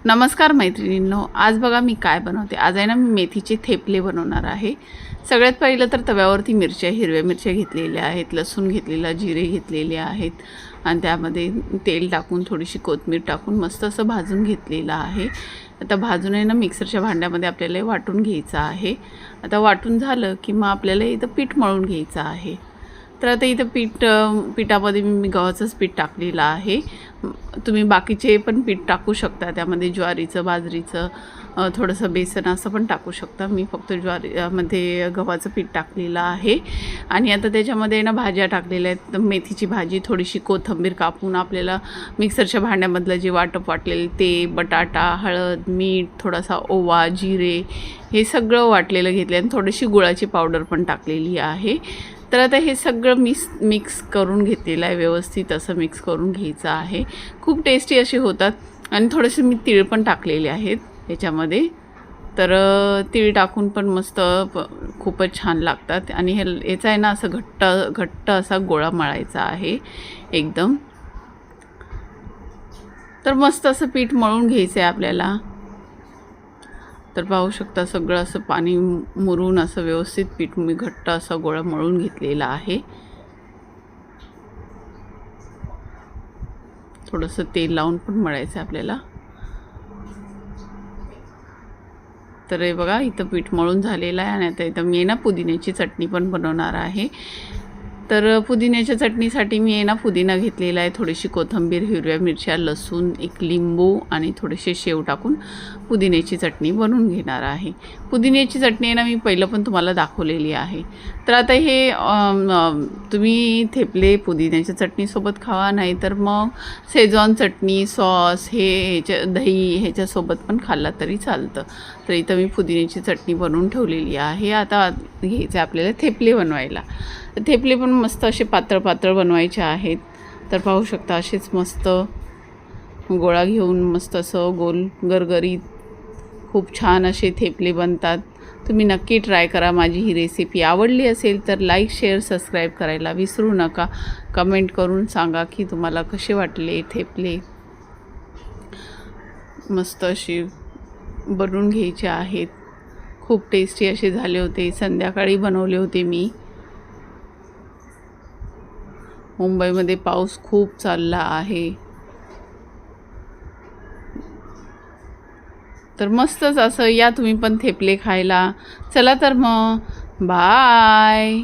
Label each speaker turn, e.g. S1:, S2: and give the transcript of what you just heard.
S1: नमस्कार मैत्रिणींनो, आज बघा मी काय बनवते। आज आहे ना मी मेथीचे थेपले बनवणार आहे। सगळ्यात पहिलं तर तव्यावरती हिरव्या मिरच्या घेतलेल्या आहेत, लसूण घेतलेला, जिरे घेतलेले आहेत आणि त्यामध्ये तेल टाकून थोडीशी कोथिंबीर टाकून मस्त असं भाजून घेतलेलं आहे। आता भाजून आहे ना मिक्सरच्या भांड्यामध्ये आपल्याला वाटून घ्यायचं आहे। आता वाटून झालं की मग आपल्याला इथं पीठ मळून घ्यायचं आहे। तर आता इथं पिठामध्ये मी गव्हाचंच पीठ टाकलेलं आहे। तुम्ही बाकीचे पण पीठ टाकू शकता, त्यामध्ये ज्वारीचं, बाजरीचं, थोडंसं बेसन असं पण टाकू शकता। मी फक्त ज्वारीमध्ये गव्हाचं पीठ टाकलेलं आहे। आणि आता त्याच्यामध्ये ना भाज्या टाकलेल्या आहेत। मेथीची भाजी, थोडीशी कोथिंबीर कापून आपल्याला मिक्सरच्या भांड्यामधलं जे वाटलेलं ते, बटाटा, हळद, मीठ, थोडासा ओवा, जिरे हे सगळं वाटलेलं घेतलं आणि थोडीशी गुळाची पावडर पण टाकलेली आहे। तर आता हे सगळं मिक्स करून घेतलेलं आहे, व्यवस्थित असं मिक्स करून घ्यायचं आहे। खूप टेस्टी असे होतात आणि थोडेसे मी तीळ पण टाकलेले आहेत याच्यामध्ये। तर तीळ टाकून पण मस्त खूपच छान लागतात। आणि याचा आहे ना असं घट्ट असा गोळा मळायचा आहे एकदम। तर मस्त असं पीठ मळून घ्यायचं आहे आपल्याला। तर पाहू शकता सगळं असं पाणी मुरून असं व्यवस्थित पीठ मी घट्ट असा गोळा मळून घेतलेला आहे। थोडंसं तेल लावून पण मळायचं आहे आपल्याला। तर हे बघा इथं पीठ मळून झालेलं आहे आणि आता इथं मी ना पुदिन्याची चटणी पण बनवणार आहे। तर पुदिन्याच्या चटणीसाठी मी ना पुदिना घेतलेला आहे, थोडीशी कोथिंबीर, हिरव्या मिरच्या, लसूण, एक लिंबू आणि थोडेसे शेव टाकून पुदिन्याची चटणी बनवून घेणार आहे। पुदिन्याची चटणी आहे ना मी पहिलं पण तुम्हाला दाखवलेली आहे। तर आता हे तुम्ही थेपले पुदिन्याच्या चटणीसोबत खावा, नाही तर मग शेजवान चटणी, सॉस दही ह्याच्यासोबत पण खाल्ला तरी चालतं। तर इथं मी पुदिन्याची चटणी बनवून ठेवलेली आहे। आता घ्यायचं आपल्याला थेपले बनवायला। थेपले पण मस्त असे पातळ बनवायचे आहेत। तर पाहू शकता असेच मस्त गोळा घेऊन मस्त असं गोल गरगरीत खूप छान असे थेपले बनतात। तुम्ही नक्की ट्राय करा। माझी ही रेसिपी आवडली असेल तर लाईक, शेअर, सबस्क्राईब करायला विसरू नका। कमेंट करून सांगा की तुम्हाला कसे वाटले थेपले। मस्त अशी बनवून घ्यायचे आहेत। खूप टेस्टी असे झाले होते। संध्याकाळी बनवले होते मी। मुंबईमध्ये पाऊस खूप चालला आहे। तर मस्तच असं या तुम्ही पण थेपले खायला। चला तर मग बाय।